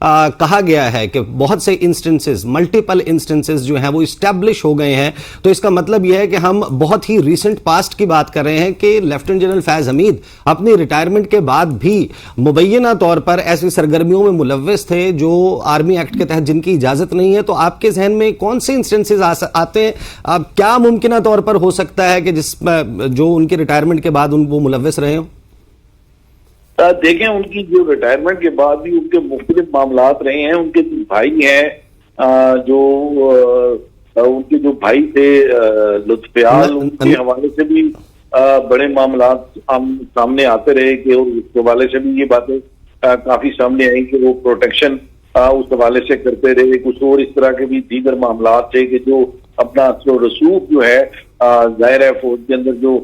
کہا گیا ہے کہ بہت سے انسٹنسز، ملٹیپل انسٹنسز جو ہیں وہ اسٹیبلش ہو گئے ہیں، تو اس کا مطلب یہ ہے کہ ہم بہت ہی ریسنٹ پاسٹ کی بات کر رہے ہیں کہ لیفٹیننٹ جنرل فیض حمید اپنی ریٹائرمنٹ کے بعد بھی مبینہ طور پر ایسی سرگرمیوں میں ملوث تھے جو آرمی ایکٹ کے تحت جن کی اجازت نہیں ہے. تو آپ کے ذہن میں کون سے انسٹنسز آتے ہیں؟ کیا ممکنہ طور پر ہو سکتا ہے کہ جو ان کی ریٹائرمنٹ کے بعد وہ ملوث رہے ہوں؟ دیکھیں، ان کی جو ریٹائرمنٹ کے بعد بھی ان کے مختلف معاملات رہے ہیں. ان کے بھائی ہیں جو ان کے جو بھائی تھے لطفیال، ان کے حوالے سے بھی بڑے معاملات سامنے آتے رہے کہ اس حوالے سے بھی یہ باتیں کافی سامنے آئیں کہ وہ پروٹیکشن اس حوالے سے کرتے رہے. کچھ اور اس طرح کے بھی دیگر معاملات تھے کہ جو اپنا اثر و رسوخ جو ہے ظاہر ہے فوج کے اندر جو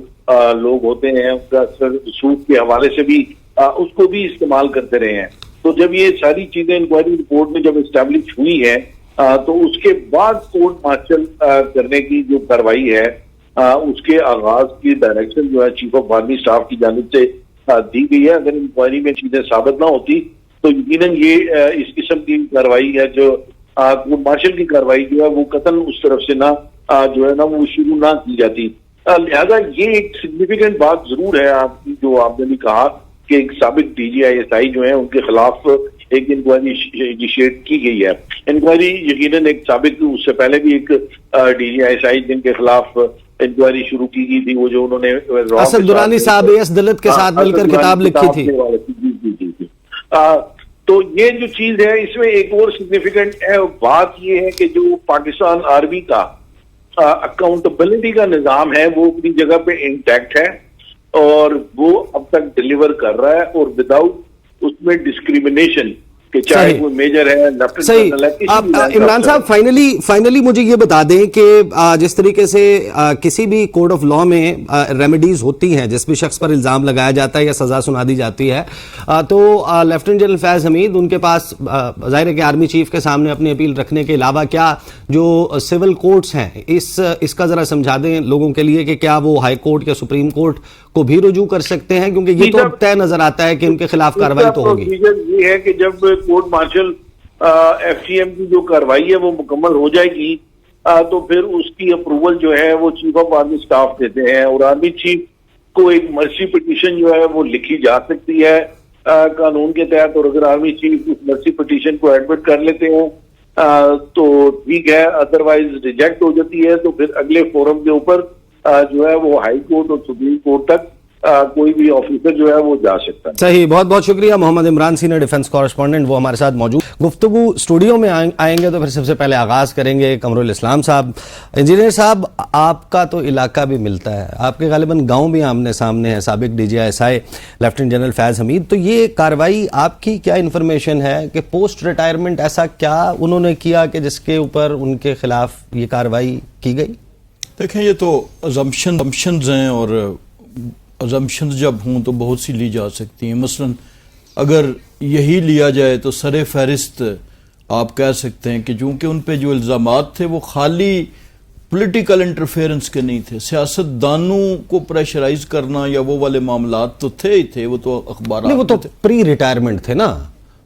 لوگ ہوتے ہیں ان کا اثر و رسوخ کے حوالے سے بھی اس کو بھی استعمال کرتے رہے ہیں. تو جب یہ ساری چیزیں انکوائری رپورٹ میں جب اسٹیبلش ہوئی ہیں تو اس کے بعد کورٹ مارشل کرنے کی جو کارروائی ہے اس کے آغاز کی ڈائریکشن جو ہے چیف آف آرمی اسٹاف کی جانب سے دی گئی ہے. اگر انکوائری میں چیزیں ثابت نہ ہوتی تو یقیناً یہ اس قسم کی کارروائی ہے جو کورٹ مارشل کی کارروائی جو ہے وہ قطعاً اس طرف سے نہ جو ہے نا وہ شروع نہ کی جاتی. لہذا یہ ایک سگنیفیکنٹ بات ضرور ہے آپ کی جو آپ نے بھی کہا کہ ایک سابق ڈی جی آئی ایس آئی جو ہیں ان کے خلاف ایک انکوائری انیشیٹ کی گئی ہے. انکوائری یقیناً ایک سابق اس سے پہلے بھی ایک ڈی جی آئی ایس آئی جن کے خلاف انکوائری شروع کی گئی تھی وہ جو انہوں نے اسد درانی صاحب ایس دلت کے ساتھ مل کر کتاب لکھی تھی. جی. تو یہ جو چیز ہے اس میں ایک اور سگنیفیکنٹ بات یہ ہے کہ جو پاکستان آرمی کا اکاؤنٹیبلٹی کا نظام ہے وہ اپنی جگہ پہ انٹیکٹ ہے اور وہ اب تک ڈیلیور کر رہا ہے اور وداؤٹ اس میں ڈسکریمنیشن کہ چاہے وہ میجر ہے صحیح. عمران صاحب فائنلی مجھے یہ بتا دیں کہ جس طریقے سے کسی بھی کوڈ آف لاء میں ریمیڈیز ہوتی ہیں جس بھی شخص پر الزام لگایا جاتا ہے یا سزا سنا دی جاتی ہے تو لیفٹیننٹ جنرل فیض حمید ان کے پاس ظاہر ہے کہ آرمی چیف کے سامنے اپنی اپیل رکھنے کے علاوہ کیا جو سول کورٹس ہیں اس کا ذرا سمجھا دیں لوگوں کے لیے کہ کیا وہ ہائی کورٹ یا سپریم کورٹ کو بھی رجوع کر سکتے ہیں کیونکہ یہ تو طے نظر آتا ہے کہ ان کے خلاف کارروائی تو ہوگی. یہ ہے کہ جب court martial F T M کی جو کارروائی ہے وہ مکمل ہو جائے گی تو پھر اس کی اپروول جو ہے وہ چیف آف آرمی اسٹاف دیتے ہیں اور آرمی چیف کو ایک مرسی پٹیشن جو ہے وہ لکھی جا سکتی ہے قانون کے تحت. اور اگر آرمی چیف اس مرسی پٹیشن کو ایڈمٹ کر لیتے ہیں تو ٹھیک ہے، ادروائز ریجیکٹ ہو جاتی ہے تو پھر اگلے فورم کے اوپر جو ہے وہ ہائی کورٹ اور سپریم کورٹ تک کوئی بھی آفیسر جو ہے وہ جا سکتا ہے. صحیح. بہت بہت شکریہ محمد عمران، سینئر ڈیفنس کورسپونڈنٹ، وہ ہمارے ساتھ موجود. گفتگو اسٹوڈیو میں آئیں گے تو پھر سب سے پہلے آغاز کریں گے قمرالاسلام صاحب. انجینئر صاحب، آپ کا تو علاقہ بھی ملتا ہے، آپ کے غالباً گاؤں بھی آمنے سامنے ہے سابق D G I S I lieutenant general Faiz Hameed. تو یہ کارروائی آپ کی کیا انفارمیشن ہے کہ پوسٹ ریٹائرمنٹ ایسا کیا انہوں نے کیا کہ جس کے اوپر ان کے خلاف یہ کارروائی کی گئی؟ دیکھیں، یہ تو ازمپشنز ہیں اور ازمپشنز جب ہوں تو بہت سی لی جا سکتی ہیں. مثلا اگر یہی لیا جائے تو سر فہرست آپ کہہ سکتے ہیں کہ چونکہ ان پہ جو الزامات تھے وہ خالی پولیٹیکل انٹرفیئرنس کے نہیں تھے، سیاست دانوں کو پریشرائز کرنا یا وہ والے معاملات تو تھے ہی تھے. وہ تو اخبارات وہ تو پری ریٹائرمنٹ تھے نا،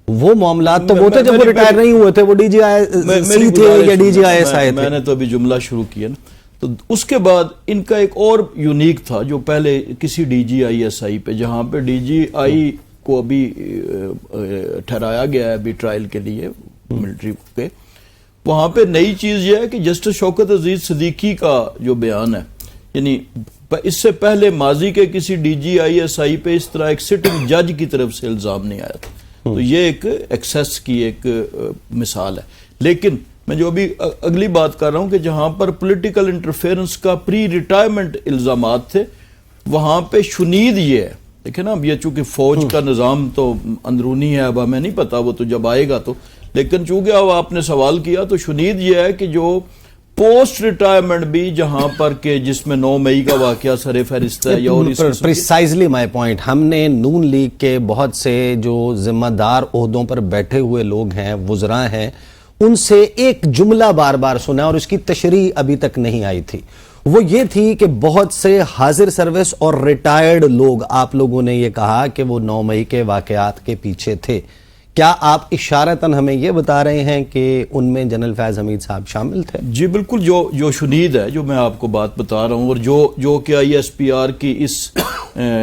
وہ معاملات تو وہ تھے جب وہ ریٹائر نہیں ہوئے تھے، وہ ڈی جی آئی سی تھے یا ڈی جی آئی ایس آئی تھے. میں نے تو ابھی جملہ شروع کیا نا. تو اس کے بعد ان کا ایک اور یونیک تھا جو پہلے کسی ڈی جی آئی ایس آئی پہ، جہاں پہ ڈی جی آئی کو ابھی ٹھہرایا گیا ہے ابھی ٹرائل کے لیے ملٹری کے، وہاں پہ نئی چیز یہ ہے کہ جسٹس شوکت عزیز صدیقی کا جو بیان ہے، یعنی اس سے پہلے ماضی کے کسی ڈی جی آئی ایس آئی پہ اس طرح ایک سٹنگ جج کی طرف سے الزام نہیں آیا تھا. تو یہ ایک ایکسیس کی ایک مثال ہے. لیکن میں جو ابھی اگلی بات کر رہا ہوں کہ جہاں پر پولیٹیکل انٹرفیئرنس کا پری ریٹائرمنٹ الزامات تھے وہاں پہ شنید یہ ہے. دیکھیں نا، اب یہ چونکہ فوج کا نظام تو اندرونی ہے، اب ہمیں نہیں پتا، وہ تو جب آئے گا تو. لیکن چونکہ اب آپ نے سوال کیا تو شنید یہ ہے کہ جو پوسٹ ریٹائرمنٹ بھی جہاں پر کہ جس میں 9 مئی کا واقعہ سر فہرست ہے یا پریسائزلی مائی پوائنٹ، ہم نے نون لیگ کے بہت سے جو ذمہ دار عہدوں پر بیٹھے ہوئے لوگ ہیں، وزراء ہیں، ان سے ایک جملہ بار بار سنا اور اس کی تشریح ابھی تک نہیں آئی تھی. وہ یہ تھی کہ بہت سے حاضر سروس اور ریٹائرڈ لوگ، آپ لوگوں نے یہ کہا کہ وہ 9 مئی کے واقعات کے پیچھے تھے. کیا آپ اشارتاً ہمیں یہ بتا رہے ہیں کہ ان میں جنرل فیض حمید صاحب شامل تھے؟ جی بالکل، جو شنید ہے، جو میں آپ کو بات بتا رہا ہوں، اور جو کہ ISPR کی اس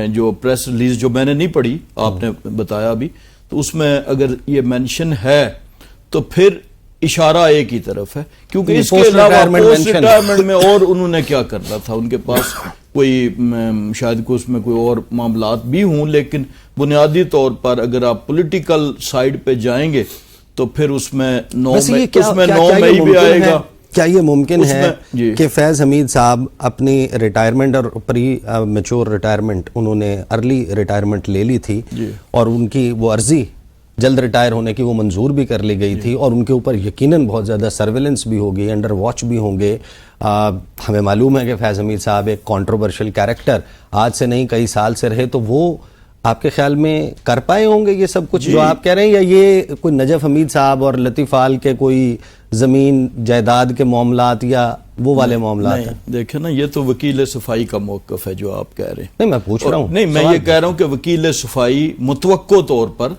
جو پریس ریلیز جو میں نے نہیں پڑھی، آپ نے بتایا بھی، تو اس میں اگر یہ مینشن ہے تو پھر اشارہ ایک ہی طرف ہے، کیونکہ اس کے علاوہ پوسٹ ریٹائرمنٹ میں اور انہوں نے کیا کرنا تھا، ان کے پاس کوئی شاید کو اس میں کوئی اور معاملات بھی ہوں، لیکن بنیادی طور پر اگر آپ پولیٹیکل سائیڈ پہ جائیں گے تو پھر اس میں 9 مئی بھی آئے گا۔ کیا یہ ممکن ہے کہ فیض حمید صاحب اپنی ریٹائرمنٹ اور پری میچور ریٹائرمنٹ، انہوں نے ارلی ریٹائرمنٹ لے لی تھی اور ان کی وہ عرضی جلد ریٹائر ہونے کی وہ منظور بھی کر لی گئی تھی، اور ان کے اوپر یقیناً بہت زیادہ سرویلنس بھی ہوگی، انڈر واچ بھی ہوں گے؟ ہمیں معلوم ہے کہ فیض حمید صاحب ایک کنٹروورشل کیریکٹر آج سے نہیں کئی سال سے رہے، تو وہ آپ کے خیال میں کر پائے ہوں گے یہ سب کچھ جو آپ کہہ رہے ہیں، یا یہ کوئی نجف حمید صاحب اور لطیف آل کے کوئی زمین جائیداد کے معاملات یا وہ والے معاملات ہیں؟ دیکھیں نا، یہ تو وکیل صفائی کا موقف ہے جو آپ کہہ رہے ہیں۔ نہیں، میں پوچھ رہا ہوں، نہیں، میں یہ کہہ رہا ہوں کہ وکیل صفائی متوقع طور پر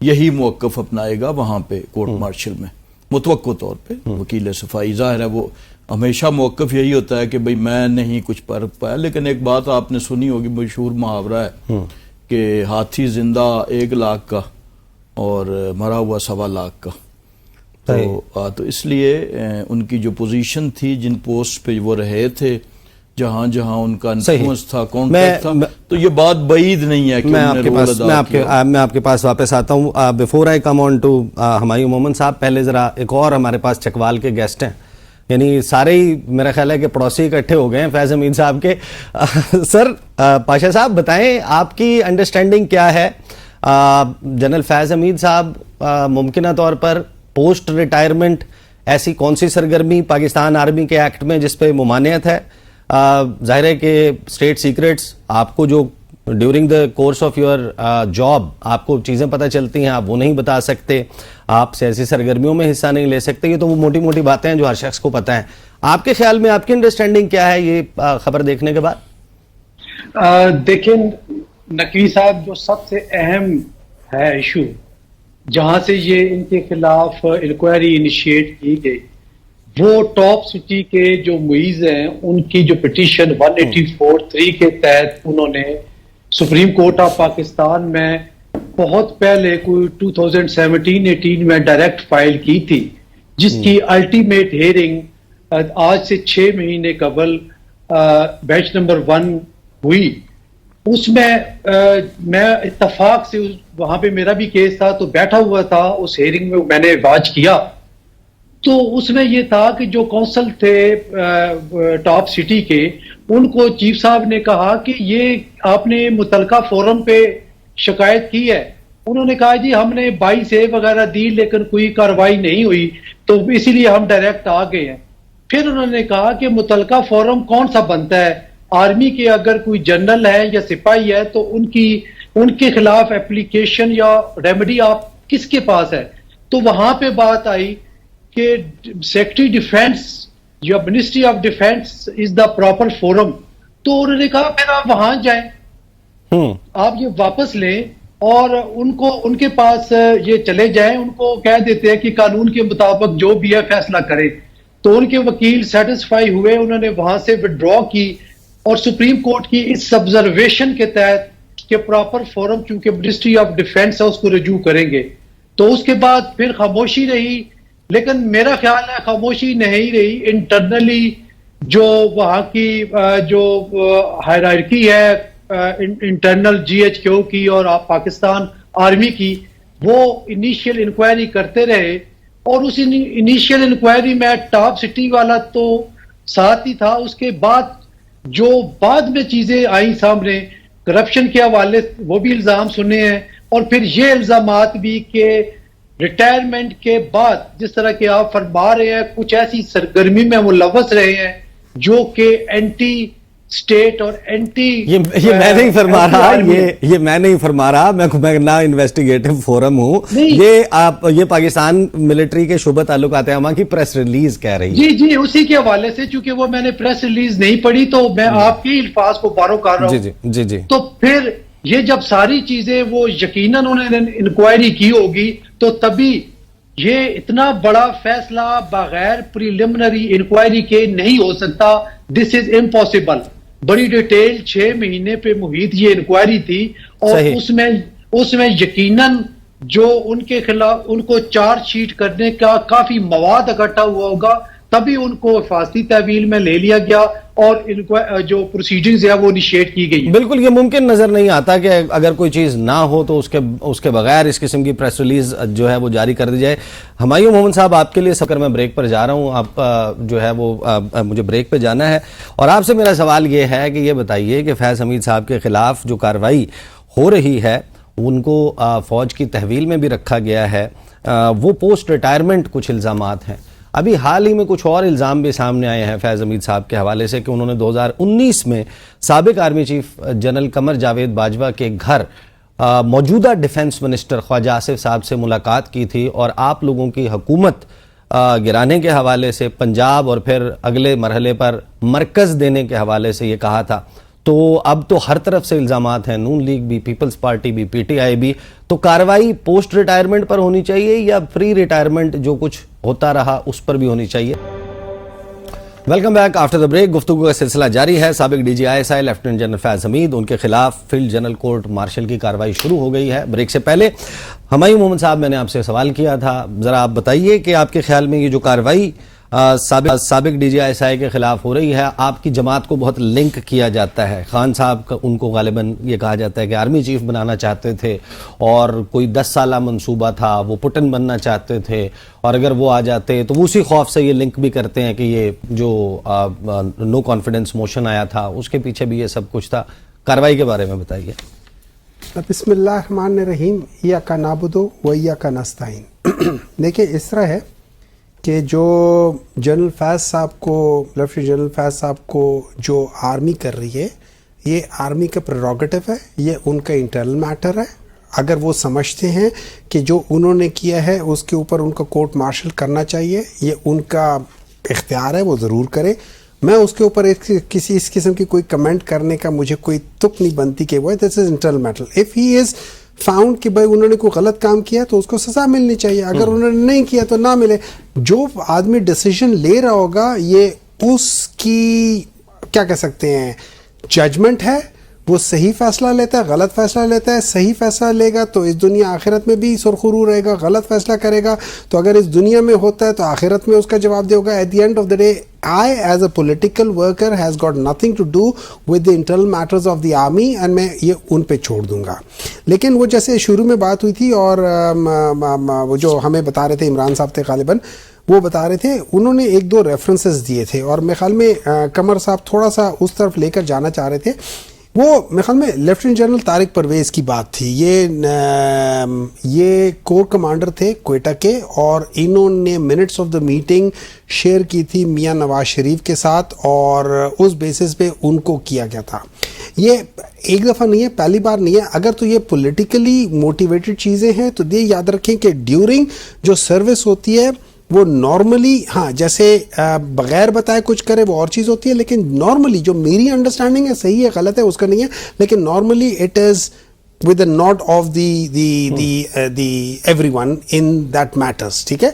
یہی موقف اپنائے گا وہاں پہ کورٹ مارشل میں، متوقع طور پہ وکیل صفائی، ظاہر ہے وہ ہمیشہ موقف یہی ہوتا ہے کہ بھئی میں نہیں کچھ پر پایا، لیکن ایک بات آپ نے سنی ہوگی، مشہور محاورہ ہے کہ ہاتھی زندہ 1 لاکھ کا اور مرا ہوا 1.25 لاکھ کا، تو اس لیے ان کی جو پوزیشن تھی، جن پوسٹ پہ وہ رہے تھے، جہاں جہاں ان کا انفلوئنس تھا، کانٹیکٹ تھا، تو یہ بات بعید نہیں ہے کہ میں آپ کے پاس واپس آتا ہوں۔ Before I come on to Humayun Momin صاحب، پہلے ذرا ایک اور ہمارے پاس چکوال کے گیسٹ ہیں، یعنی سارے ہی میرا خیال ہے کہ پڑوسی اکٹھے ہو گئے ہیں فیض حمید صاحب کے۔ سر پاشا صاحب بتائیں، آپ کی انڈرسٹینڈنگ کیا ہے؟ جنرل فیض حمید صاحب ممکنہ طور پر پوسٹ ریٹائرمنٹ ایسی کون سی سرگرمی پاکستان آرمی کے ایکٹ میں جس پہ ممانعت ہے؟ ظاہر ہے کہ اسٹیٹ سیکرٹس آپ کو جو during the course of your job آپ کو چیزیں پتہ چلتی ہیں، آپ وہ نہیں بتا سکتے، آپ سیاسی سرگرمیوں میں حصہ نہیں لے سکتے، یہ تو وہ موٹی موٹی باتیں ہیں جو ہر شخص کو پتہ ہیں۔ آپ کے خیال میں، آپ کی انڈرسٹینڈنگ کیا ہے یہ خبر دیکھنے کے بعد؟ دیکھیں نقوی صاحب، جو سب سے اہم ہے ایشو جہاں سے یہ ان کے خلاف انکوائری انیشیٹ کی گئی، وہ ٹاپ سٹی کے جو معیز ہیں ان کی جو پٹیشن 184(3) کے تحت انہوں نے سپریم کورٹ آف پاکستان میں بہت پہلے کوئی 2017-18 میں ڈائریکٹ فائل کی تھی، جس کی الٹیمیٹ ہیئرنگ آج سے 6 مہینے قبل بیچ نمبر 1 ہوئی۔ اس میں میں اتفاق سے وہاں پہ میرا بھی کیس تھا تو بیٹھا ہوا تھا، اس ہیئرنگ میں میں نے واچ کیا، تو اس میں یہ تھا کہ جو کونسل تھے ٹاپ سٹی کے، ان کو چیف صاحب نے کہا کہ یہ آپ نے متعلقہ فورم پہ شکایت کی ہے، انہوں نے کہا جی ہم نے 22A وغیرہ دی لیکن کوئی کارروائی نہیں ہوئی، تو اسی لیے ہم ڈائریکٹ آ گئے ہیں۔ پھر انہوں نے کہا کہ متعلقہ فورم کون سا بنتا ہے، آرمی کے اگر کوئی جنرل ہے یا سپاہی ہے تو ان کے خلاف اپلیکیشن یا ریمیڈی آپ کس کے پاس ہے؟ تو وہاں پہ بات آئی کہ سیکرٹری ڈیفینس یا ministry of defence is the proper forum, تو انہوں نے کہا پھر آپ وہاں جائیں، آپ یہ واپس لیں اور ان کے پاس یہ چلے جائیں، ان کو کہہ دیتے ہیں کہ قانون کے مطابق جو بھی ہے فیصلہ کرے۔ تو ان کے وکیل سیٹسفائی ہوئے، انہوں نے وہاں سے وڈرا کی، اور سپریم کورٹ کی اس آبزرویشن کے تحت کہ پراپر فورم چونکہ منسٹری آف ڈیفینس ہے اس کو رجوع کریں گے، تو اس کے بعد پھر خاموشی رہی۔ لیکن میرا خیال ہے خاموشی نہیں رہی، انٹرنلی جو وہاں کی جو ہائرارکی ہے انٹرنل GHQ کی اور پاکستان آرمی کی، وہ انیشیل انکوائری کرتے رہے، اور اس انیشیل انکوائری میں ٹاپ سٹی والا تو ساتھ ہی تھا، اس کے بعد جو بعد میں چیزیں آئیں سامنے کرپشن کے حوالے وہ بھی الزام سنے ہیں، اور پھر یہ الزامات بھی کہ ریٹائرمنٹ کے بعد جس طرح کہ آپ فرما رہے ہیں کچھ ایسی سرگرمی میں ملوث رہے ہیں جو کہ اینٹی اسٹیٹ اور اینٹی یہ میں نہیں فرما رہا، یہ میں نہیں فرما رہا، میں نہ انویسٹیگیٹو فورم ہوں، یہ پاکستان ملٹری کے شعبہ تعلقات عامہ کی پریس ریلیز کہہ رہی ہے۔ جی اسی کے حوالے سے، چونکہ وہ میں نے پریس ریلیز نہیں پڑھی تو میں آپ کے الفاظ کو بارو کر رہا ہوں۔ جی تو پھر یہ جب ساری چیزیں وہ یقیناً انہوں نے انکوائری کی ہوگی تو تبھی یہ اتنا بڑا فیصلہ بغیر پریلیمنری انکوائری کے نہیں ہو سکتا. دس از امپاسبل. بڑی ڈیٹیل 6 مہینے پہ محیط یہ انکوائری تھی اور اس میں یقیناً جو ان کے خلاف ان کو چارج شیٹ کرنے کا کافی مواد اکٹھا ہوا ہوگا, تبھی ان کو حفاظتی تحویل میں لے لیا گیا اور جو پروسیڈنگز ہے وہ انیشیٹ کی گئی. بالکل یہ ممکن نظر نہیں آتا کہ اگر کوئی چیز نہ ہو تو اس کے بغیر اس قسم کی پریس ریلیز جو ہے وہ جاری کر دی جائے. ہمایوں محمد صاحب آپ کے لیے سفر میں بریک پر جا رہا ہوں, آپ جو ہے وہ مجھے بریک پہ جانا ہے اور آپ سے میرا سوال یہ ہے کہ یہ بتائیے کہ فیض حمید صاحب کے خلاف جو کارروائی ہو رہی ہے ان کو فوج کی تحویل میں بھی رکھا گیا ہے, وہ پوسٹ ریٹائرمنٹ کچھ الزامات ہیں. ابھی حال ہی میں کچھ اور الزام بھی سامنے آئے ہیں فیض حمید صاحب کے حوالے سے کہ انہوں نے 2019 میں سابق army chief general Qamar Javed Bajwa کے گھر موجودہ ڈیفنس منسٹر خواجہ آصف صاحب سے ملاقات کی تھی اور آپ لوگوں کی حکومت گرانے کے حوالے سے پنجاب اور پھر اگلے مرحلے پر مرکز دینے کے حوالے سے یہ کہا تھا. تو اب تو ہر طرف سے الزامات ہیں, نون لیگ بھی, پیپلز پارٹی بھی, پی ٹی آئی بھی. تو کارروائی پوسٹ ریٹائرمنٹ پر ہونی چاہیے یا پری ریٹائرمنٹ جو کچھ ہوتا رہا اس پر بھی ہونی چاہیے؟ Welcome back after the break. گفتگو کا سلسلہ جاری ہے. سابق D G I S I lieutenant general Faiz Hameed, ان کے خلاف فیلڈ جنرل کورٹ مارشل کی کارروائی شروع ہو گئی ہے. بریک سے پہلے ہمایوں محمد صاحب میں نے آپ سے سوال کیا تھا, ذرا آپ بتائیے کہ آپ کے خیال میں یہ جو کارروائی سابق ڈی جی آئی ایس آئی کے خلاف ہو رہی ہے, آپ کی جماعت کو بہت لنک کیا جاتا ہے. خان صاحب ان کو غالباً یہ کہا جاتا ہے کہ آرمی چیف بنانا چاہتے تھے اور کوئی 10 سالہ منصوبہ تھا, وہ پٹن بننا چاہتے تھے اور اگر وہ آ جاتے تو وہ اسی خوف سے یہ لنک بھی کرتے ہیں کہ یہ جو نو کانفیڈنس موشن آیا تھا اس کے پیچھے بھی یہ سب کچھ تھا. کارروائی کے بارے میں بتائیے. بسم اللہ الرحمن الرحیم. ایاک نعبد و ایاک نستعین. دیکھیں اس طرح ہے کہ جو جنرل فیض صاحب کو, لیفٹیننٹ جنرل فیض صاحب کو جو آرمی کر رہی ہے, یہ آرمی کا پریروگیٹو ہے, یہ ان کا انٹرنل میٹر ہے. اگر وہ سمجھتے ہیں کہ جو انہوں نے کیا ہے اس کے اوپر ان کا کورٹ مارشل کرنا چاہیے, یہ ان کا اختیار ہے, وہ ضرور کرے. میں اس کے اوپر کسی اس قسم کی کوئی کمنٹ کرنے کا مجھے کوئی تک نہیں بنتی کہ وہ this is internal matter. If he is found کہ بھائی انہوں نے کوئی غلط کام کیا تو اس کو سزا ملنی چاہیے, اگر انہوں نے نہیں کیا تو نہ ملے. جو آدمی ڈیسیژن لے رہا ہوگا یہ اس کی کیا کہہ سکتے ہیں ججمنٹ ہے, وہ صحیح فیصلہ لیتا ہے, غلط فیصلہ لیتا ہے. صحیح فیصلہ لے گا تو اس دنیا آخرت میں بھی سرخرو رہے گا, غلط فیصلہ کرے گا تو اگر اس دنیا میں ہوتا ہے تو آخرت میں اس کا جواب دے ہوگا. At the end of the day I as a political worker has got nothing to do with the internal matters of the army and میں یہ ان پہ چھوڑ دوں گا. لیکن وہ جیسے شروع میں بات ہوئی تھی اور وہ جو ہمیں بتا رہے تھے عمران صاحب تھے غالباً, وہ بتا رہے تھے انہوں نے 1-2 ریفرنسز دیے تھے اور میرے خیال میں قمر صاحب تھوڑا سا اس طرف لے کر جانا چاہ رہے تھے. وہ میرے خیال میں لیفٹیننٹ جنرل طارق پرویز کی بات تھی. یہ کور کمانڈر تھے کوئٹہ کے اور انہوں نے minutes of the meeting share کی تھی میاں نواز شریف کے ساتھ اور اس بیسس پہ ان کو کیا گیا تھا. یہ ایک دفعہ نہیں ہے, پہلی بار نہیں ہے. اگر تو یہ پولیٹیکلی موٹیویٹڈ چیزیں ہیں تو یہ یاد رکھیں کہ ڈیورنگ جو سروس ہوتی ہے وہ نارملی, ہاں جیسے بغیر بتائے کچھ کرے وہ اور چیز ہوتی ہے, لیکن نارملی جو میری انڈرسٹینڈنگ ہے, صحیح ہے غلط ہے اس کا نہیں ہے, لیکن normally it is with a note of the every one in that matters. ٹھیک ہے.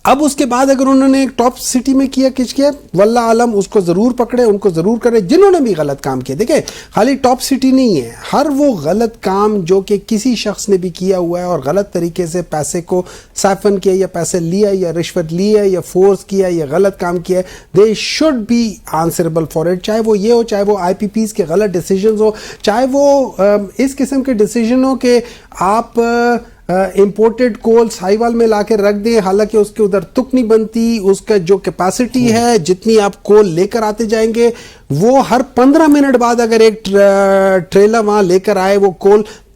اب اس کے بعد اگر انہوں نے ایک ٹاپ سٹی میں کیا کچھ کیا, واللہ عالم اس کو ضرور پکڑے, ان کو ضرور کرے جنہوں نے بھی غلط کام کیا. دیکھیں خالی ٹاپ سٹی نہیں ہے, ہر وہ غلط کام جو کہ کسی شخص نے بھی کیا ہوا ہے اور غلط طریقے سے پیسے کو سائفن کیا یا پیسے لیا یا رشوت لیا یا فورس کیا یا غلط کام کیا, they should be answerable for it. چاہے وہ یہ ہو, چاہے وہ آئی پی پیز کے غلط ڈیسیجنز ہو, چاہے وہ اس قسم کے ڈیسیجن ہو کہ آپ امپورٹڈ کول سائیوال میں لا کے رکھ دیں, حالانکہ اس کے ادھر تک نہیں بنتی. اس کا جو کیپیسٹی ہے جتنی آپ کول لے کر آتے جائیں گے, وہ ہر 15 منٹ بعد اگر ایک ٹریلر وہاں لے کر آئے وہ کول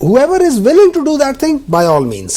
Whoever is willing to do that thing, by all means.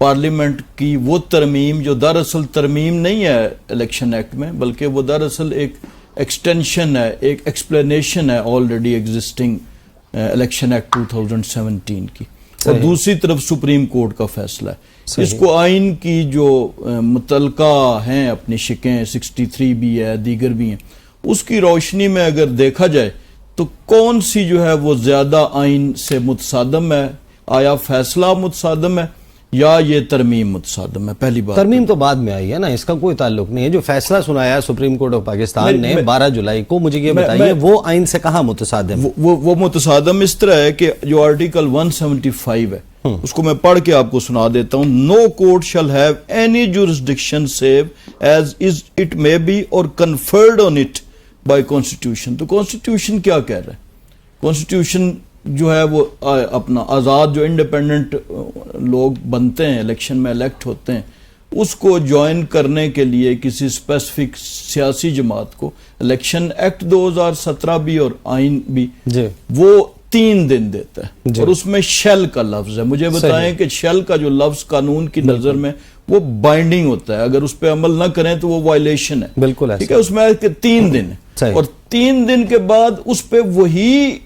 Parliament کی وہ ترمیم جو دراصل ترمیم نہیں ہے الیکشن ایکٹ میں، بلکہ وہ دراصل ایک ایکسٹینشن ہے، ایک ایکسپلینیشن ہے آلریڈی ایگزسٹنگ الیکشن ایکٹ 2017 کی، اور دوسری طرف سپریم کورٹ کا فیصلہ ہے۔ اس کو آئین کی جو متعلقہ ہیں اپنی شکیں 63 بھی ہے، دیگر بھی ہیں، اس کی روشنی میں اگر دیکھا جائے تو کون سی جو ہے وہ زیادہ آئین سے متصادم ہے؟ آیا فیصلہ متصادم ہے یا یہ ترمیم متصادم ہے؟ پہلی بات ترمیم تو بعد میں آئی ہے نا، اس کا کوئی تعلق نہیں ہے۔ جو فیصلہ سنایا سپریم کورٹ آف پاکستان نے 12 جولائی کو، مجھے یہ بتائیے وہ آئین سے کہاں متصادم ہے؟ وہ متصادم اس طرح ہے کہ جو آرٹیکل 175 ہے اس کو میں پڑھ کے آپ کو سنا دیتا ہوں۔ No court shall have any jurisdiction save as is it may be or conferred on it by constitution. تو کانسٹیٹیوشن کیا کہہ رہا ہے؟ کانسٹیٹیوشن جو ہے وہ اپنا آزاد جو انڈیپینڈنٹ لوگ بنتے ہیں، الیکشن میں الیکٹ ہوتے ہیں، اس کو جوائن کرنے کے لیے کسی اسپیسیفک سیاسی جماعت کو الیکشن ایکٹ 2017 بھی اور آئین بھی وہ 3 دن دیتا ہے، اور اس میں شیل کا لفظ ہے۔ مجھے بتائیں کہ شیل کا جو لفظ قانون کی نظر میں وہ بائنڈنگ ہوتا ہے، اگر اس پہ عمل نہ کریں تو وہ وائلیشن ہے، بالکل ٹھیک ہے۔ اس میں 3 دن ہے، اور 3 دن کے بعد اس پہ وہی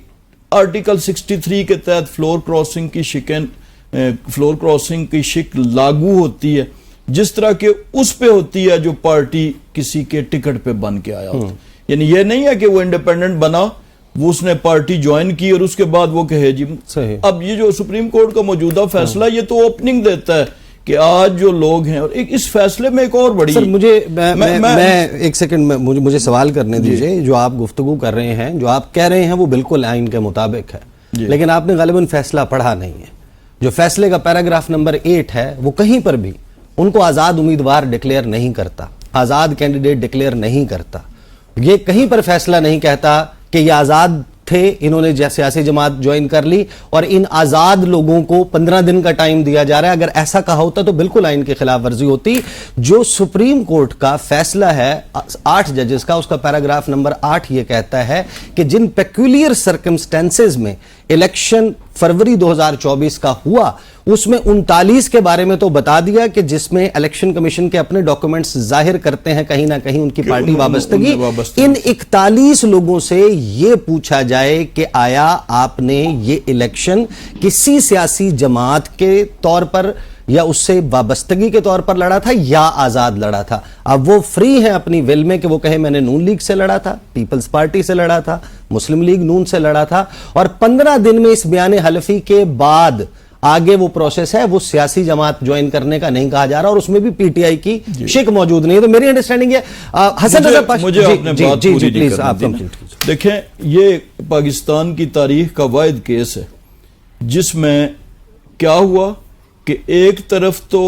آرٹیکل 63 کے تحت فلور کراسنگ کی شک لاگو ہوتی ہے، جس طرح کہ اس پہ ہوتی ہے جو پارٹی کسی کے ٹکٹ پہ بن کے آیا ہوتا ہے۔ یعنی یہ نہیں ہے کہ وہ انڈیپینڈنٹ بنا، وہ اس نے پارٹی جوائن کی اور اس کے بعد وہ کہے جی اب یہ جو سپریم کورٹ کا موجودہ فیصلہ یہ تو اوپننگ دیتا ہے کہ آج جو لوگ ہیں، اور اس فیصلے میں ایک اور بڑی میں ایک سیکنڈ مجھے سوال کرنے دیجئے۔ جو آپ گفتگو کر رہے ہیں، جو آپ کہہ رہے ہیں وہ بالکل آئین کے مطابق ہے، لیکن آپ نے غالباً فیصلہ پڑھا نہیں ہے۔ جو فیصلے کا پیراگراف نمبر 8 ہے وہ کہیں پر بھی ان کو آزاد امیدوار ڈکلیئر نہیں کرتا، آزاد کینڈیڈیٹ ڈکلیئر نہیں کرتا۔ یہ کہیں پر فیصلہ نہیں کہتا کہ یہ آزاد تھے، انہوں نے سیاسی جماعت جوائن کر لی اور ان آزاد لوگوں کو 15 دن کا ٹائم دیا جا رہا ہے۔ اگر ایسا کہا ہوتا تو بالکل آئین کی خلاف ورزی ہوتی۔ جو سپریم کورٹ کا فیصلہ ہے 8 ججز کا، اس کا پیراگراف نمبر 8 یہ کہتا ہے کہ جن پیکولیر سرکمسٹینسز میں الیکشن فروری 2024 کا ہوا، اس میں 39 کے بارے میں تو بتا دیا کہ جس میں الیکشن کمیشن کے اپنے ڈاکومنٹس ظاہر کرتے ہیں کہیں نہ کہیں ان کی پارٹی وابستگی۔ ان 41 لوگوں سے یہ پوچھا جائے کہ آیا آپ نے یہ الیکشن کسی سیاسی جماعت کے طور پر یا اس سے وابستگی کے طور پر لڑا تھا یا آزاد لڑا تھا؟ اب وہ فری ہیں اپنی ول میں کہ وہ کہے میں نے نون لیگ سے لڑا تھا، پیپلز پارٹی سے لڑا تھا، مسلم لیگ نون سے لڑا تھا، اور 15 دن میں اس بیان حلفی کے بعد آگے وہ پروسیس ہے، وہ سیاسی جماعت جوائن کرنے کا نہیں کہا جا رہا، اور اس میں بھی پی ٹی آئی کی شک موجود نہیں ہے۔ تو میری انڈرسٹینڈنگ ہے حسن رضا پاش، مجھے اپنے بات پوری نہیں کرنی تھی۔ دیکھیں یہ پاکستان کی تاریخ کا واحد کیس ہے جس میں کیا ہوا کہ ایک طرف تو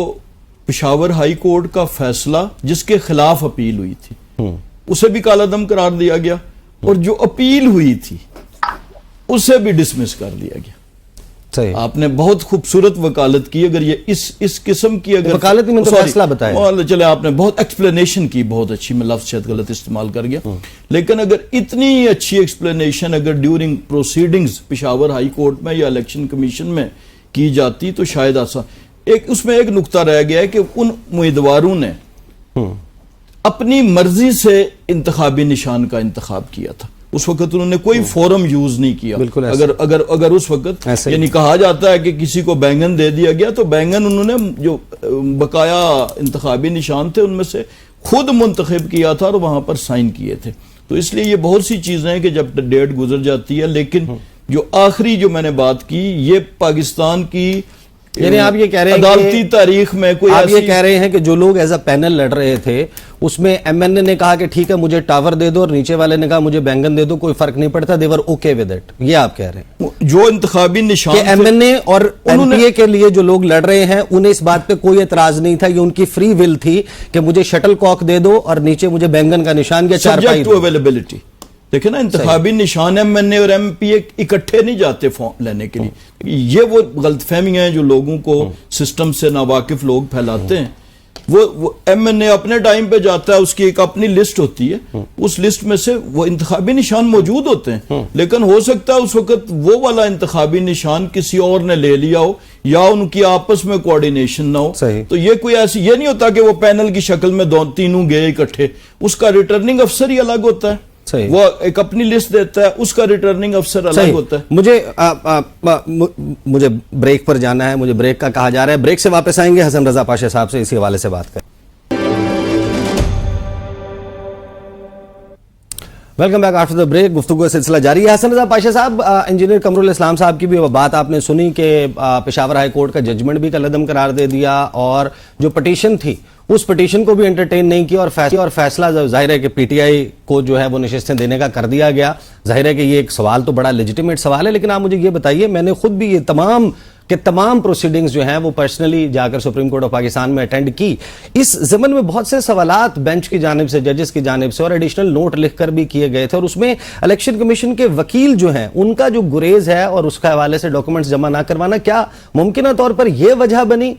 پشاور ہائی کورٹ کا فیصلہ جس کے خلاف اپیل ہوئی تھی اسے بھی کالا دم قرار دیا گیا، اور جو اپیل ہوئی تھی اسے بھی ڈسمس کر دیا گیا۔ آپ نے بہت خوبصورت وکالت کی، اگر یہ اس قسم کی اگر وکالت میں تو فیصلہ بتایا، چلے آپ نے بہت ایکسپلینیشن کی، بہت اچھی، میں لفظ شاید غلط استعمال کر گیا، لیکن اگر اتنی اچھی ایکسپلینیشن اگر during proceedings Peshawar high court میں یا الیکشن کمیشن میں کی جاتی تو شاید اس میں ایک نقطہ رہ گیا ہے کہ ان امیدواروں نے اپنی مرضی سے انتخابی نشان کا انتخاب کیا تھا۔ اس وقت انہوں نے کوئی فورم یوز نہیں کیا۔ اگر اس وقت یعنی کہا جاتا ہے کہ کسی کو بینگن دے دیا گیا تو بینگن انہوں نے جو بقایا انتخابی نشان تھے ان میں سے خود منتخب کیا تھا اور وہاں پر سائن کیے تھے۔ تو اس لیے یہ بہت سی چیزیں ہیں کہ جب ڈیٹ گزر جاتی ہے، لیکن جو آخری جو میں نے بات کی یہ پاکستان کی یعنی آپ یہ کہہ رہے ہیں عدالتی تاریخ میں کوئی آپ یہ کہہ رہے ہیں کہ جو لوگ ایز اے پینل لڑ رہے تھے اس میں ایم این اے نے کہا کہ ٹھیک ہے مجھے ٹاور دے دو، اور نیچے والے نے کہا مجھے بینگن دے دو، کوئی فرق نہیں پڑتا، they were okay with it، یہ آپ کہہ رہے ہیں جو انتخابی نشان کہ ایم این اے اور این پی اے کے لیے جو لوگ لڑ رہے ہیں انہیں اس بات پہ کوئی اعتراض نہیں تھا، یہ ان کی فری ول تھی کہ مجھے شٹل کاک دے دو اور نیچے مجھے بینگن کا نشان یا چارپائی دو۔ اویلیبلٹی دیکھیں نا، انتخابی نشان ایم این اے اور ایم پی اے اکٹھے نہیں جاتے فارم لینے کے لیے۔ یہ وہ غلط فہمیاں ہیں جو لوگوں کو سسٹم سے ناواقف لوگ پھیلاتے ہیں، وہ ایم این اے اپنے ٹائم پہ جاتا ہے، اس کی ایک اپنی لسٹ ہوتی ہے، اس لسٹ میں سے وہ انتخابی نشان موجود ہوتے ہیں، لیکن ہو سکتا ہے اس وقت وہ والا انتخابی نشان کسی اور نے لے لیا ہو یا ان کی آپس میں کوارڈینیشن نہ ہو. تو یہ کوئی ایسی یہ نہیں ہوتا کہ وہ پینل کی شکل میں تینوں گئے اکٹھے، اس کا ریٹرننگ افسر ہی الگ ہوتا ہے، وہ ایک اپنی لسٹ دیتا ہے، اس کا ریٹرننگ افسر الگ ہوتا ہے. مجھے بریک پر جانا ہے، مجھے بریک کا کہا جا رہا ہے، بریک سے واپس آئیں گے، حسن رضا پاشا صاحب سے اسی حوالے سے بات کریں. Welcome back after the break. گفتگو کا سلسلہ جاری ہے. حسن رضا پاشا صاحب، انجینئر قمر الاسلام صاحب کی بھی بات آپ نے سنی کہ پشاور ہائی کورٹ کا ججمنٹ بھی کالعدم قرار دے دیا اور جو پٹیشن تھی اس پٹیشن کو بھی انٹرٹین نہیں کیا اور فیصلہ ظاہر ہے کہ پی ٹی آئی کو جو ہے وہ نشستیں دینے کا کر دیا گیا. ظاہر ہے کہ یہ ایک سوال تو بڑا لیجیٹیمیٹ سوال ہے، لیکن آپ مجھے یہ بتائیے، میں نے خود بھی یہ تمام پروسیڈنگز جو ہیں وہ پرسنلی جا کر سپریم کورٹ آف پاکستان میں اٹینڈ کی. اس ضمن میں بہت سے سوالات بینچ کی جانب سے، ججز کی جانب سے اور ایڈیشنل نوٹ لکھ کر بھی کیے گئے تھے، اور اس میں الیکشن کمیشن کے وکیل جو ہیں ان کا جو گریز ہے اور اس کے حوالے سے ڈاکومنٹس جمع نہ کروانا، کیا ممکنہ طور پر یہ وجہ بنی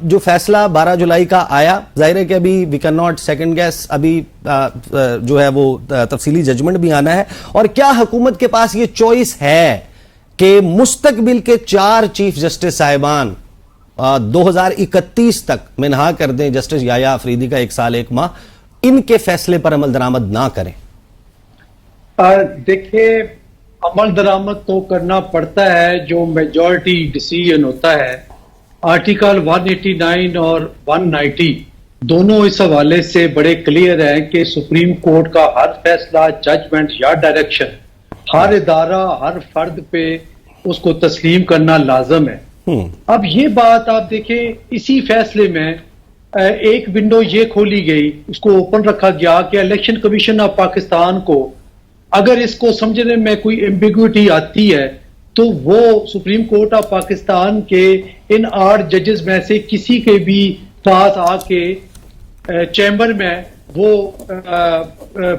جو فیصلہ 12 جولائی کا آیا؟ ظاہر ہے کہ ابھی we can not second guess, ابھی جو ہے وہ تفصیلی ججمنٹ بھی آنا ہے. اور کیا حکومت کے پاس یہ چوائس ہے کہ مستقبل کے 4 چیف جسٹس صاحبان 2031 تک منہا کر دیں جسٹس یحییٰ آفریدی کا 1 سال 1 ماہ، ان کے فیصلے پر عمل درآمد نہ کریں؟ دیکھیں، عمل درآمد تو کرنا پڑتا ہے جو میجورٹی ڈیسیژن ہوتا ہے. آرٹیکل 189 اور 190 دونوں اس حوالے سے بڑے کلیئر ہیں کہ سپریم کورٹ کا ہر فیصلہ، ججمنٹ یا ڈائریکشن ہر ادارہ، ہر فرد پہ اس کو تسلیم کرنا لازم ہے. اب یہ بات آپ دیکھیں، اسی فیصلے میں ایک ونڈو یہ کھولی گئی، اس کو اوپن رکھا گیا کہ الیکشن کمیشن آف پاکستان کو اگر اس کو سمجھنے میں کوئی ایمبیگوٹی آتی ہے تو وہ سپریم کورٹ آف پاکستان کے ان 8 ججز میں سے کسی کے بھی پاس آ کے چیمبر میں وہ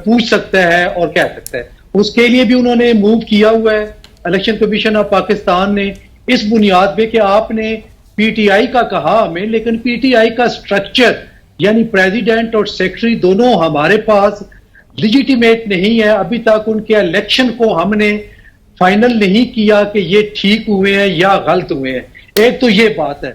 پوچھ سکتا ہے اور کہہ سکتا ہے. اس کے لیے بھی انہوں نے موو کیا ہوا ہے الیکشن کمیشن آف پاکستان نے، اس بنیاد پہ کہ آپ نے پی ٹی آئی کا کہا ہمیں، لیکن پی ٹی آئی کا سٹرکچر یعنی پریزیڈنٹ اور سیکرٹری دونوں ہمارے پاس لیجیٹیمیٹ نہیں ہے. ابھی تک ان کے الیکشن کو ہم نے فائنل نہیں کیا کہ یہ ٹھیک ہوئے ہیں یا غلط ہوئے ہیں. ایک تو یہ بات ہے.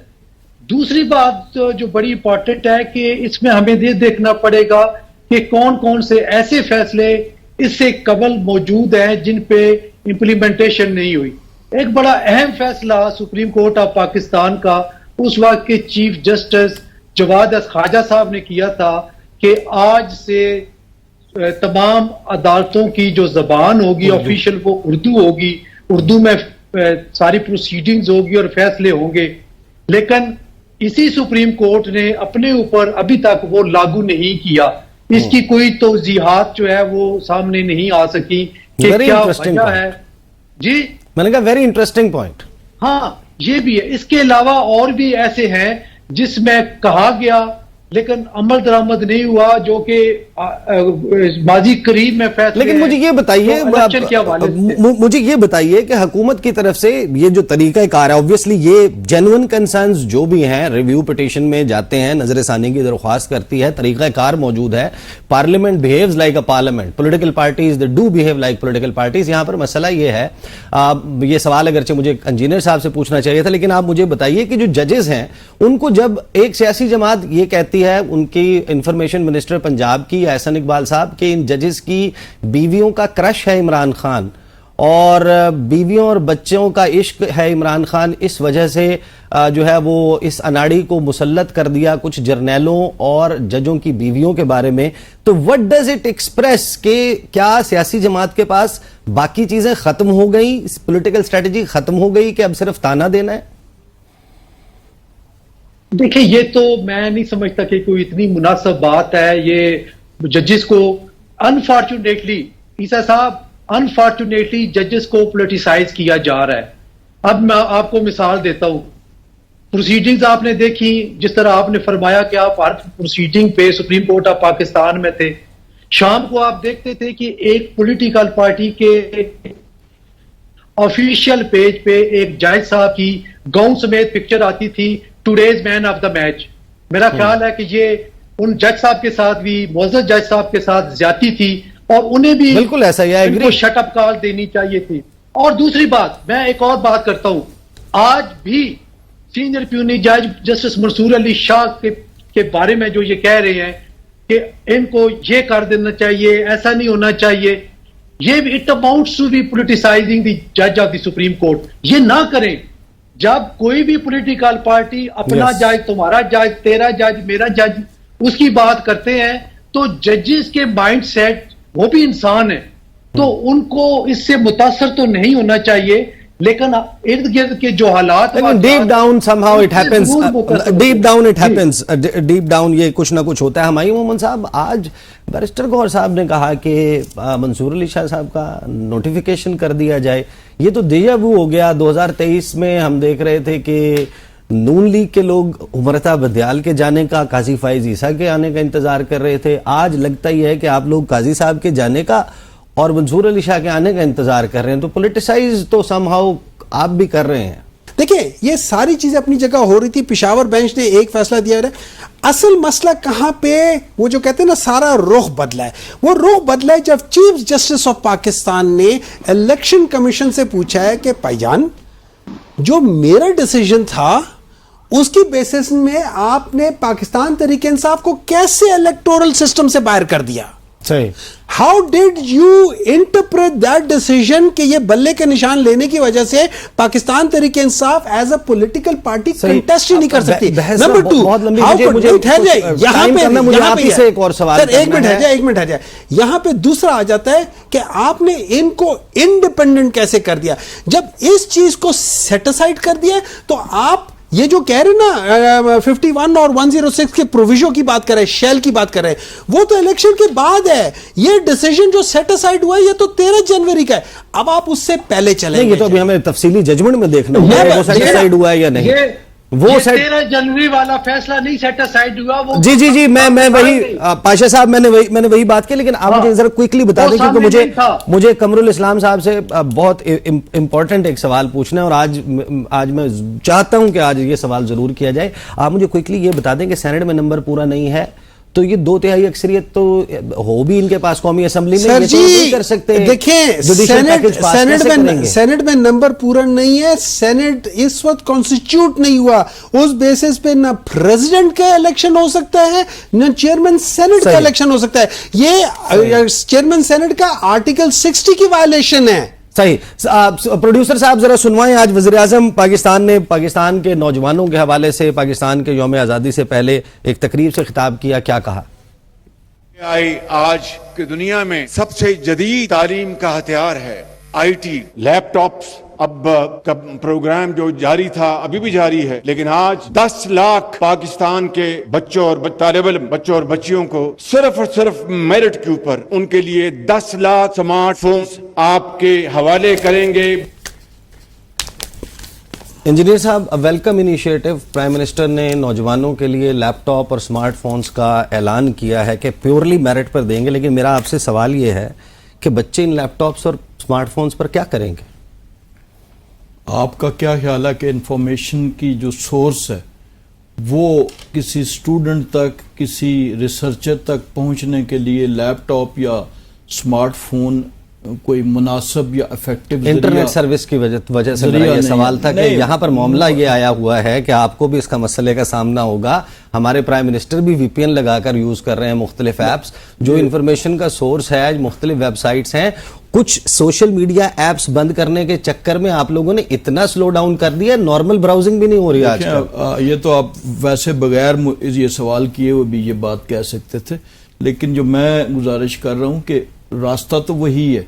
دوسری بات جو بڑی امپورٹنٹ ہے کہ اس میں ہمیں یہ دیکھنا پڑے گا کہ کون کون سے ایسے فیصلے اس سے قبل موجود ہیں جن پہ امپلیمنٹیشن نہیں ہوئی. ایک بڑا اہم فیصلہ سپریم کورٹ آف پاکستان کا اس وقت کے چیف جسٹس جواد خواجہ صاحب نے کیا تھا کہ آج سے تمام عدالتوں کی جو زبان ہوگی آفیشیل وہ اردو ہوگی، اردو میں ساری پروسیڈنگز ہوگی اور فیصلے ہوں گے. لیکن اسی سپریم کورٹ نے اپنے اوپر ابھی تک وہ لاگو نہیں کیا. اس کی کوئی توضیحات جو ہے وہ سامنے نہیں آ سکی کہ کیا وجہ ہے. جی میں نے کہا ویری انٹرسٹنگ پوائنٹ. ہاں یہ بھی ہے. اس کے علاوہ اور بھی ایسے ہیں جس میں کہا گیا لیکن عمل درآمد نہیں ہوا، جو کہ ماضی قریب میں فیصلے. لیکن مجھے یہ بتائیے کہ حکومت کی طرف سے یہ جو طریقہ کار ہے، اوبویسلی یہ جینوئن کنسرنز جو بھی ہیں ریویو پٹیشن میں جاتے ہیں، نظر ثانی کی درخواست کرتی ہے، طریقہ کار موجود ہے. Parliament بیہیوز like a parliament, political parties they do behave like political parties. یہاں پر مسئلہ یہ ہے، یہ سوال اگرچہ مجھے انجینئر صاحب سے پوچھنا چاہیے تھا، لیکن آپ مجھے بتائیے کہ جو ججز ہیں ان کو جب ایک سیاسی جماعت یہ کہتی ہے، ان کی انفارمیشن منسٹر پنجاب کی احسن اقبال صاحب کہ ان ججز کی بیویوں کا کرش ہے عمران خان اور بیویوں اور بچوں کا عشق ہے عمران خان، اس وجہ سے جو ہے وہ اس اناڑی کو مسلط کر دیا کچھ جرنیلوں اور ججوں کی بیویوں کے بارے میں. تو وٹ ڈز اٹ ایکسپریس کہ کیا سیاسی جماعت کے پاس باقی چیزیں ختم ہو گئی، پولیٹیکل اسٹریٹجی ختم ہو گئی کہ اب صرف تانا دینا ہے؟ دیکھیں یہ تو میں نہیں سمجھتا کہ کوئی اتنی مناسب بات ہے. یہ ججز کو انفارچونیٹلی عیسیٰ صاحب انفارچونیٹلی ججز کو پولیٹیسائز کیا جا رہا ہے. اب میں آپ کو مثال دیتا ہوں. پروسیڈنگز آپ نے دیکھی، جس طرح آپ نے فرمایا کہ آپ ہر پروسیڈنگ پہ سپریم کورٹ آف پاکستان میں تھے. شام کو آپ دیکھتے تھے کہ ایک پولیٹیکل پارٹی کے آفیشیل پیج پہ ایک جج صاحب کی گاؤن سمیت پکچر آتی تھی، today's man of the match. میرا خیال ہے کہ یہ ان جج صاحب کے ساتھ بھی, معزز جج صاحب کے ساتھ زیادتی تھی, اور انہیں بھی بالکل ایسا ہی ہے, ان کو شٹ اپ کال دینی چاہیے تھی. اور دوسری بات, میں ایک اور بات کرتا ہوں, آج بھی سینئر پیونی جج جسٹس منصور علی شاہ کے بارے میں جو یہ کہہ رہے ہیں کہ ان کو یہ کر دینا چاہیے, ایسا نہیں ہونا چاہیے, یہ بھی اٹ اماؤنٹس ٹو بی پولیٹیسائزنگ دی جج آف دی سپریم کورٹ. یہ نہ کریں. جب کوئی بھی پولیٹیکل پارٹی اپنا جج, تمہارا جج, تیرا جج, میرا جج, اس کی بات کرتے ہیں تو ججز کے مائنڈ سیٹ, وہ بھی انسان ہے, تو ان کو اس سے متاثر تو نہیں ہونا چاہیے, لیکن ارد گرد کے جو حالات, deep down somehow it happens, deep down یہ کچھ نہ کچھ ہوتا ہے. ہمایوں مومن صاحب, آج بیرسٹر گوہر صاحب نے کہا کہ منصور علی شاہ صاحب کا نوٹیفیکیشن کر دیا جائے. یہ تو دیجا وو ہو گیا. 2023 میں ہم دیکھ رہے تھے کہ نون لیگ کے لوگ عمرتا بدیال کے جانے کا, قاضی فائز عیسیٰ کے آنے کا انتظار کر رہے تھے. آج لگتا ہی ہے کہ آپ لوگ قاضی صاحب کے جانے کا اور منصور علی شاہ کے آنے کا انتظار کر رہے ہیں. تو پولیٹیسائز تو somehow آپ بھی کر رہے ہیں. دیکھیں, یہ ساری چیزیں اپنی جگہ ہو رہی تھی. پشاور بینچ نے ایک فیصلہ دیا ہے. اصل مسئلہ کہاں پہ, وہ جو کہتے ہیں نا سارا رخ بدلا ہے, وہ رخ بدلا ہے جب چیف جسٹس آف پاکستان نے الیکشن کمیشن سے پوچھا ہے کہ بھائی جان, جو میرا ڈیسیجن تھا اس کی بیسس میں آپ نے پاکستان تحریک انصاف کو کیسے الیکٹورل سسٹم سے باہر کر دیا. صحیح. How did you interpret that decision کہ یہ بلے کے نشان لینے کی وجہ سے Pakistan Tehreek Insaf as a political party contest ہی نہیں کر سکتی. نمبر 2, ایک منٹ ہے, یہاں پہ دوسرا آ جاتا ہے کہ آپ نے ان کو انڈیپینڈنٹ کیسے کر دیا. جب اس چیز کو سیٹ اسائڈ کر دیا تو آپ یہ جو کہہ رہے نا 51 اور 106 کے پروویژن کی بات کر رہے ہیں, شیل کی بات کر رہے ہیں, وہ تو الیکشن کے بعد ہے. یہ ڈیسیجن جو سیٹ اسائڈ ہوا ہے یہ تو 13 جنوری کا ہے. اب آپ اس سے پہلے چلیں گے. یہ تو ابھی ہمیں تفصیلی ججمنٹ میں دیکھنا ہوگا وہ سیٹ اسائڈ ہوا ہے یا نہیں. وہ 13 جنوری والا فیصلہ نہیں سیٹ اسائڈ ہوا. وہ جی میں وہی پاشا صاحب میں نے وہی بات کی. لیکن آپ مجھے ذرا کوئکلی بتا دیں کیونکہ مجھے قمر الاسلام صاحب سے بہت امپورٹنٹ ایک سوال پوچھنا ہے, اور آج میں چاہتا ہوں کہ آج یہ سوال ضرور کیا جائے. آپ مجھے کوئکلی یہ بتا دیں کہ سینٹ میں نمبر پورا نہیں ہے تو یہ 2/3 اکثریت تو ہو بھی ان کے پاس قومی اسمبلی میں, یہ تو نہیں کر سکتے. دیکھیں, سینٹ میں نمبر پورا نہیں ہے. سینٹ اس وقت کانسٹیٹیوٹ نہیں ہوا. اس بیسس پہ نہ پریزیڈنٹ کا الیکشن ہو سکتا ہے نہ چیئرمین سینٹ کا الیکشن ہو سکتا ہے. یہ چیئرمین سینٹ کا آرٹیکل 60 کی وائلیشن ہے. صحیح. پروڈیوسر صاحب ذرا سنوائیں, آج وزیر اعظم پاکستان نے پاکستان کے نوجوانوں کے حوالے سے پاکستان کے یوم آزادی سے پہلے ایک تقریب سے خطاب کیا. کیا کہا؟ آج کی دنیا میں سب سے جدید تعلیم کا ہتھیار ہے آئی ٹی, لیپ ٹاپس. اب پروگرام جو جاری تھا ابھی بھی جاری ہے, لیکن آج 10 لاکھ پاکستان کے بچوں اور طالب علم بچوں اور بچیوں کو صرف اور صرف میرٹ کے اوپر ان کے لیے 10 لاکھ سمارٹ فونز آپ کے حوالے کریں گے. انجینئر صاحب, ویلکم انیشیٹو. پرائم منسٹر نے نوجوانوں کے لیے لیپ ٹاپ اور سمارٹ فونز کا اعلان کیا ہے کہ پیورلی میرٹ پر دیں گے. لیکن میرا آپ سے سوال یہ ہے کہ بچے ان لیپ ٹاپس اور سمارٹ فونز پر کیا کریں گے؟ آپ کا کیا خیال ہے کہ انفارمیشن کی جو سورس ہے وہ کسی اسٹوڈنٹ تک, کسی ریسرچر تک پہنچنے کے لیے لیپ ٹاپ یا سمارٹ فون کوئی مناسب یا افیکٹو انٹرنیٹ سروس کی وجہ سے میرا یہ سوال تھا کہ یہاں پر معاملہ یہ آیا ہوا ہے کہ آپ کو بھی اس کا مسئلے کا سامنا ہوگا. ہمارے پرائم منسٹر بھی وی پی این لگا کر یوز کر رہے ہیں مختلف ایپس. جو انفارمیشن کا سورس ہے, مختلف ویب سائٹس ہیں, کچھ سوشل میڈیا ایپس بند کرنے کے چکر میں آپ لوگوں نے اتنا سلو ڈاؤن کر دیا, نارمل براؤزنگ بھی نہیں ہو رہی آج کل. یہ تو آپ ویسے بغیر یہ سوال کیے ہوئے بھی یہ بات کہہ سکتے تھے, لیکن جو میں گزارش کر رہا ہوں کہ راستہ تو وہی ہے.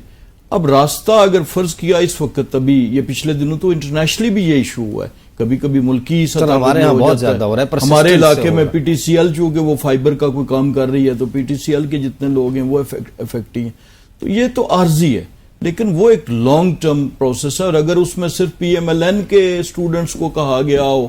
اب راستہ اگر فرض کیا اس وقت, ابھی یہ پچھلے دنوں تو انٹرنیشنلی بھی یہ ایشو ہوا ہے, کبھی کبھی ملکی سطح ہمارے یہاں بہت زیادہ ہو رہا ہے. ہمارے علاقے میں پی ٹی سی ایل چونکہ وہ فائبر کا کوئی کام کر رہی ہے تو پی ٹی سی ایل کے جتنے لوگ ہیں وہ افیکٹ ہیں. تو یہ تو عارضی ہے, لیکن وہ ایک لانگ ٹرم پروسیس ہے. اور اگر اس میں صرف پی ایم ایل این کے اسٹوڈنٹس کو کہا گیا ہو,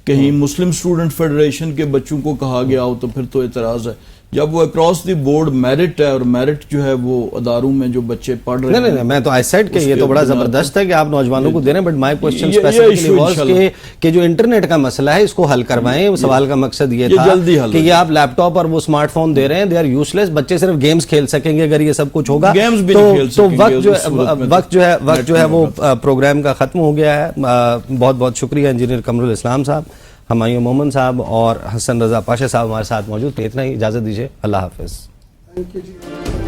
کہیں مسلم اسٹوڈنٹ فیڈریشن کے بچوں کو کہا گیا ہو, تو پھر تو اعتراض ہے. جب وہ اکراس دی بورڈ میرٹ ہے، اور میرٹ جو ہے وہ اداروں میں جو بچے پڑھ رہے ہیں، نہیں میں تو آئی سیڈ کہ یہ تو بڑا زبردست ہے کہ آپ نوجوانوں کو دے رہے ہیں، بٹ مائی کوشچن یہ اسپیسیفکلی issue واز کہ جو انٹرنیٹ کا مسئلہ ہے اس کو حل کروائیں. سوال کا مقصد یہ تھا جلدی حل کہ یہ آپ لیپ ٹاپ اور وہ اسمارٹ فون دے رہے ہیں، دے آر یوز لیس. بچے صرف گیمز کھیل سکیں گے اگر یہ سب کچھ ہوگا. گیمز بھی نہیں کھیل تو سکیں گے. وقت جو ہے وہ پروگرام کا ختم ہو گیا ہے. بہت بہت شکریہ انجینئر قمر الاسلام صاحب، ہمایوں مومن صاحب اور حسن رضا پاشا صاحب ہمارے ساتھ موجود تھے. اتنا ہی، اجازت دیجیے، اللہ حافظ. Thank you.